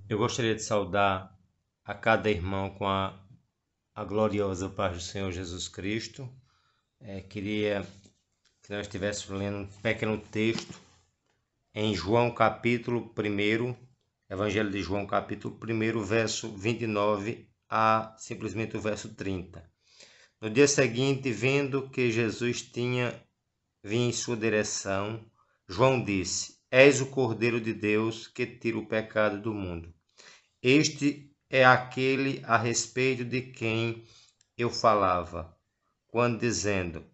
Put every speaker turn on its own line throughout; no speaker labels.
Eu gostaria de saudar a cada irmão com a gloriosa paz do Senhor Jesus Cristo. Queria que nós estivéssemos lendo um pequeno texto em João capítulo 1, Evangelho de João capítulo 1, verso 29 a simplesmente o verso 30. No dia seguinte, vendo que Jesus vinha em sua direção, João disse: És o Cordeiro de Deus que tira o pecado do mundo. Este é aquele a respeito de quem eu falava, quando dizendo: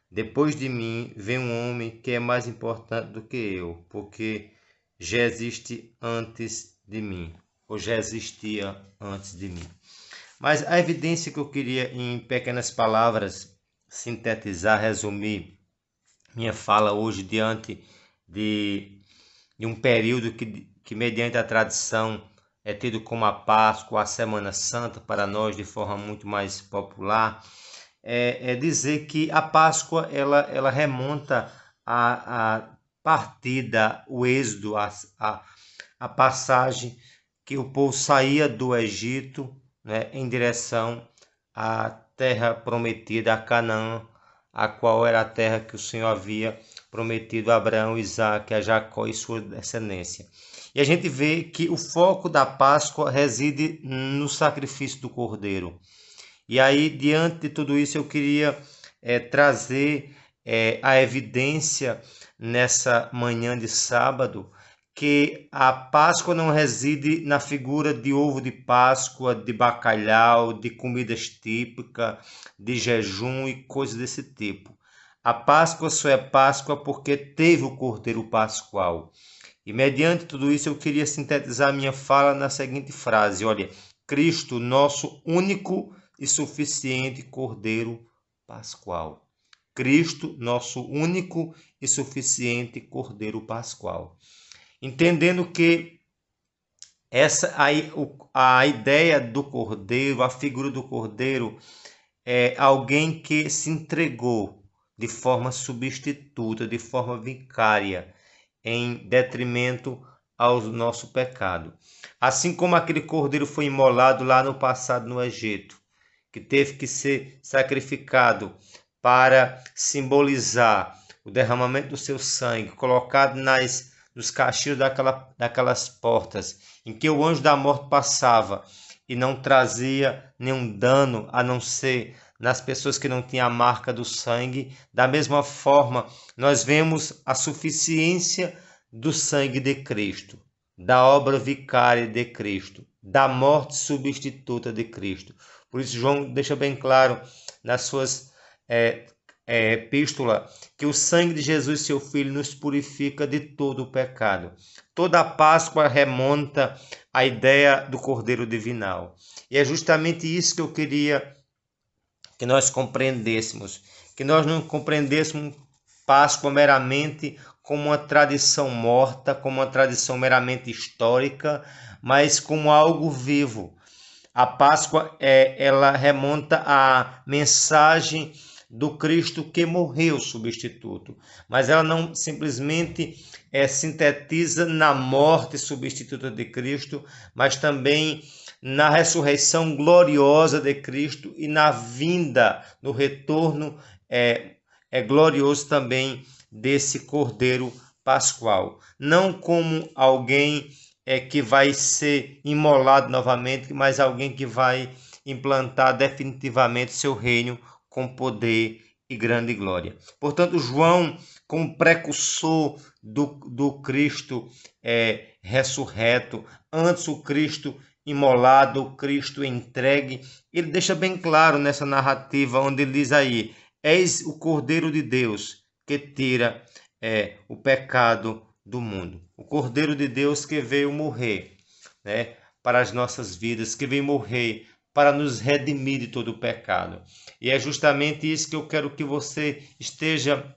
depois de mim vem um homem que é mais importante do que eu, porque já existe antes de mim, ou já existia antes de mim. Mas a evidência que eu queria, em pequenas palavras, sintetizar, resumir minha fala hoje diante de um período que, mediante a tradição, é tido como a Páscoa, a Semana Santa para nós de forma muito mais popular, é dizer que a Páscoa ela remonta à partida, o êxodo, a passagem que o povo saía do Egito, né, em direção à terra prometida, a Canaã, a qual era a terra que o Senhor havia prometido a Abraão, Isaque, a Jacó e sua descendência. E a gente vê que o foco da Páscoa reside no sacrifício do Cordeiro. E aí, diante de tudo isso, eu queria trazer a evidência nessa manhã de sábado que a Páscoa não reside na figura de ovo de Páscoa, de bacalhau, de comidas típicas, de jejum e coisas desse tipo. A Páscoa só é Páscoa porque teve o Cordeiro Pascual. E mediante tudo isso eu queria sintetizar minha fala na seguinte frase: olha, Cristo, nosso único e suficiente Cordeiro Pascual. Cristo, nosso único e suficiente Cordeiro Pascual. Entendendo que a ideia do Cordeiro, a figura do Cordeiro, é alguém que se entregou de forma substituta, de forma vicária, em detrimento ao nosso pecado. Assim como aquele cordeiro foi imolado lá no passado no Egito, que teve que ser sacrificado para simbolizar o derramamento do seu sangue, colocado nos caixilhos daquelas portas, em que o anjo da morte passava e não trazia nenhum dano, a não ser nas pessoas que não tinham a marca do sangue. Da mesma forma, nós vemos a suficiência do sangue de Cristo, da obra vicária de Cristo, da morte substituta de Cristo. Por isso, João deixa bem claro nas suas epístola que o sangue de Jesus, seu Filho, nos purifica de todo o pecado. Toda a Páscoa remonta à ideia do Cordeiro Divinal. E é justamente isso que eu queria que nós compreendêssemos, que nós não compreendêssemos Páscoa meramente como uma tradição morta, como uma tradição meramente histórica, mas como algo vivo. A Páscoa ela remonta à mensagem do Cristo que morreu substituto, mas ela não simplesmente sintetiza na morte substituta de Cristo, mas também na ressurreição gloriosa de Cristo e na vinda, no retorno glorioso também desse Cordeiro Pascual. Não como alguém que vai ser imolado novamente, mas alguém que vai implantar definitivamente seu reino com poder e grande glória. Portanto, João, como precursor do Cristo ressurreto, antes o Cristo imolado, o Cristo entregue, ele deixa bem claro nessa narrativa, onde ele diz aí: eis o Cordeiro de Deus que tira o pecado do mundo. O Cordeiro de Deus que veio morrer, né, para as nossas vidas, que veio morrer para nos redimir de todo o pecado. E é justamente isso que eu quero que você esteja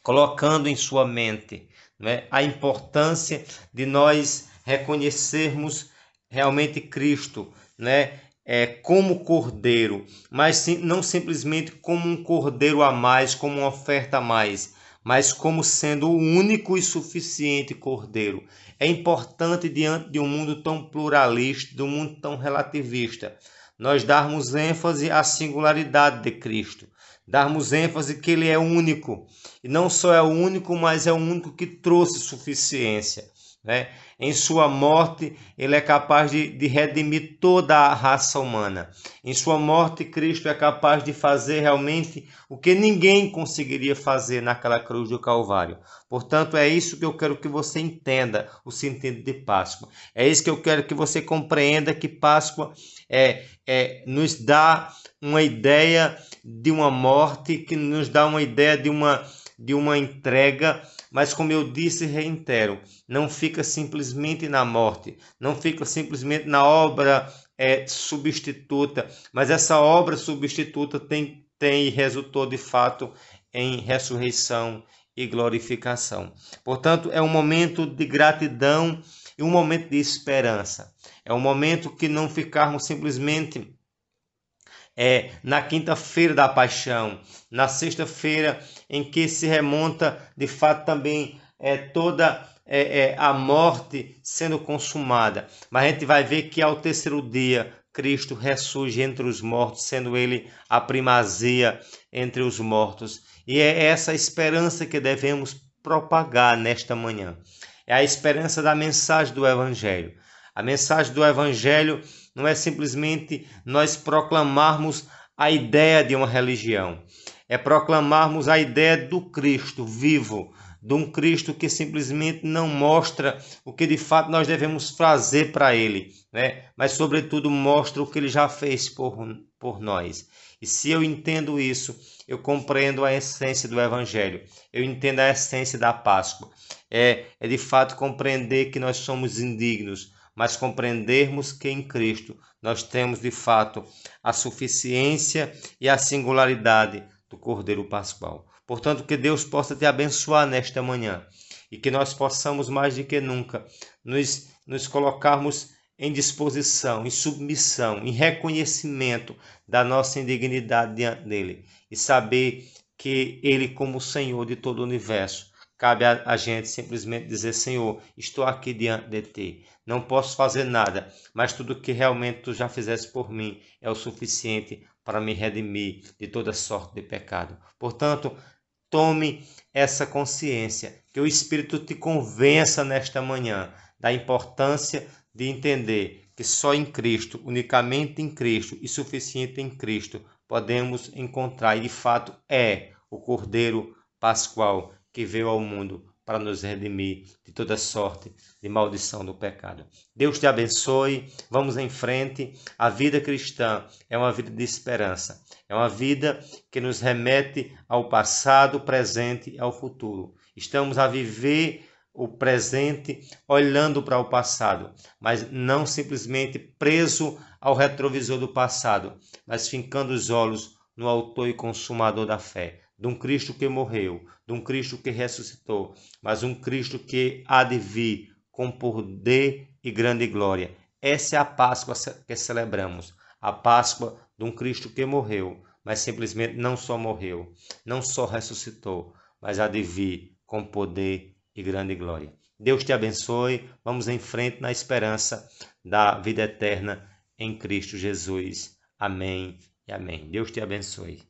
colocando em sua mente, né? A importância de nós reconhecermos realmente Cristo, né? Como cordeiro, mas não simplesmente como um cordeiro a mais, como uma oferta a mais, mas como sendo o único e suficiente Cordeiro. É importante, diante de um mundo tão pluralista, de um mundo tão relativista, nós darmos ênfase à singularidade de Cristo, darmos ênfase que Ele é único, e não só é o único, mas é o único que trouxe suficiência, né? Em sua morte, Ele é capaz de redimir toda a raça humana. Em sua morte, Cristo é capaz de fazer realmente o que ninguém conseguiria fazer naquela cruz do Calvário. Portanto, é isso que eu quero que você entenda, o sentido de Páscoa. É isso que eu quero que você compreenda, que Páscoa nos dá uma ideia de uma morte, que nos dá uma ideia de uma entrega, mas como eu disse e reitero, não fica simplesmente na morte, não fica simplesmente na obra substituta, mas essa obra substituta tem e resultou de fato em ressurreição e glorificação. Portanto, é um momento de gratidão e um momento de esperança. É um momento que não ficarmos simplesmente na quinta-feira da paixão, na sexta-feira em que se remonta de fato também toda a morte sendo consumada. Mas a gente vai ver que ao terceiro dia Cristo ressurge entre os mortos, sendo Ele a primazia entre os mortos. E é essa esperança que devemos propagar nesta manhã. É a esperança da mensagem do Evangelho. A mensagem do Evangelho não é simplesmente nós proclamarmos a ideia de uma religião. É proclamarmos a ideia do Cristo vivo, de um Cristo que simplesmente não mostra o que de fato nós devemos fazer para Ele, né? Mas sobretudo mostra o que Ele já fez por nós. E se eu entendo isso, eu compreendo a essência do Evangelho, eu entendo a essência da Páscoa. É de fato compreender que nós somos indignos, mas compreendermos que em Cristo nós temos de fato a suficiência e a singularidade do Cordeiro Pascual. Portanto, que Deus possa te abençoar nesta manhã e que nós possamos mais do que nunca nos colocarmos em disposição, em submissão, em reconhecimento da nossa indignidade diante dele e saber que Ele, como Senhor de todo o universo, cabe a gente simplesmente dizer: Senhor, estou aqui diante de Ti. Não posso fazer nada, mas tudo que realmente Tu já fizeste por mim é o suficiente para me redimir de toda sorte de pecado. Portanto, tome essa consciência, que o Espírito te convença nesta manhã da importância de entender que só em Cristo, unicamente em Cristo e suficiente em Cristo, podemos encontrar, e de fato é o Cordeiro Pascual que veio ao mundo para nos redimir de toda sorte de maldição do pecado. Deus te abençoe, vamos em frente. A vida cristã é uma vida de esperança, é uma vida que nos remete ao passado, presente e ao futuro. Estamos a viver o presente olhando para o passado, mas não simplesmente preso ao retrovisor do passado, mas fincando os olhos no autor e consumador da fé, de um Cristo que morreu, de um Cristo que ressuscitou, mas um Cristo que há de vir com poder e grande glória. Essa é a Páscoa que celebramos, a Páscoa de um Cristo que morreu, mas simplesmente não só morreu, não só ressuscitou, mas há de vir com poder e grande glória. Deus te abençoe, vamos em frente na esperança da vida eterna em Cristo Jesus. Amém e amém. Deus te abençoe.